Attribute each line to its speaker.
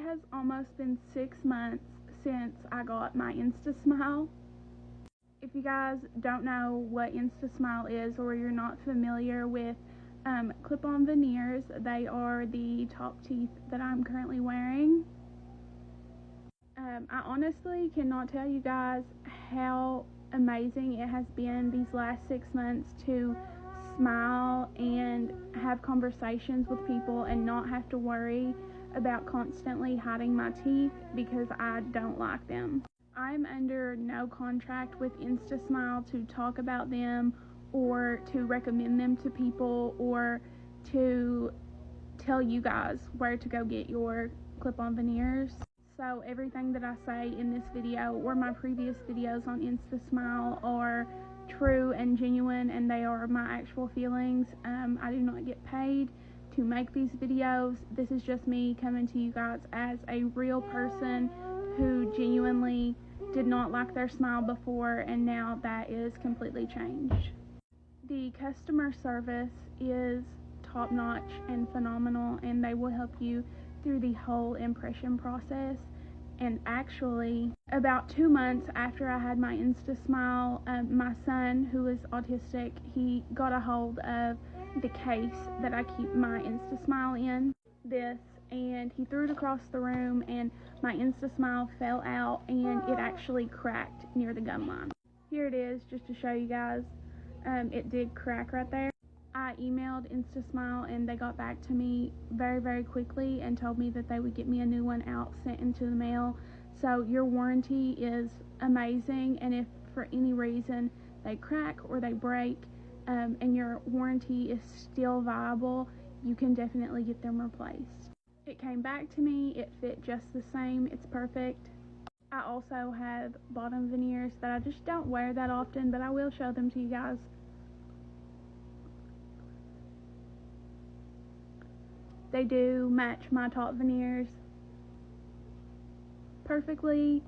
Speaker 1: has almost been 6 months since I got my instasmile. If you guys don't know what instasmile is, or you're not familiar with clip-on veneers, they are the top teeth that I'm currently wearing. I honestly cannot tell you guys how amazing it has been these last 6 months to smile and have conversations with people and not have to worry about constantly hiding my teeth because I don't like them. I'm under no contract with instasmile to talk about them or to recommend them to people or to tell you guys where to go get your clip-on veneers. So everything that I say in this video or my previous videos on instasmile are true and genuine, and they are my actual feelings. I do not get paid to make these videos. This is just me coming to you guys as a real person who genuinely did not like their smile before, and now that is completely changed. The customer service is top-notch and phenomenal, and they will help you through the whole impression process. And actually, about 2 months after I had my instasmile, my son, who is autistic, he got a hold of the case that I keep my instasmile in, and he threw it across the room, and my instasmile fell out, and it actually cracked near the gum line. Here it is, just to show you guys. It did crack right there. I emailed instasmile, and they got back to me very, very quickly and told me that they would get me a new one out, sent into the mail. So your warranty is amazing, and if for any reason they crack or they break, and your warranty is still viable, you can definitely get them replaced. It came back to me, it fit just the same, it's perfect. I also have bottom veneers that I just don't wear that often, but I will show them to you guys. They do match my top veneers perfectly.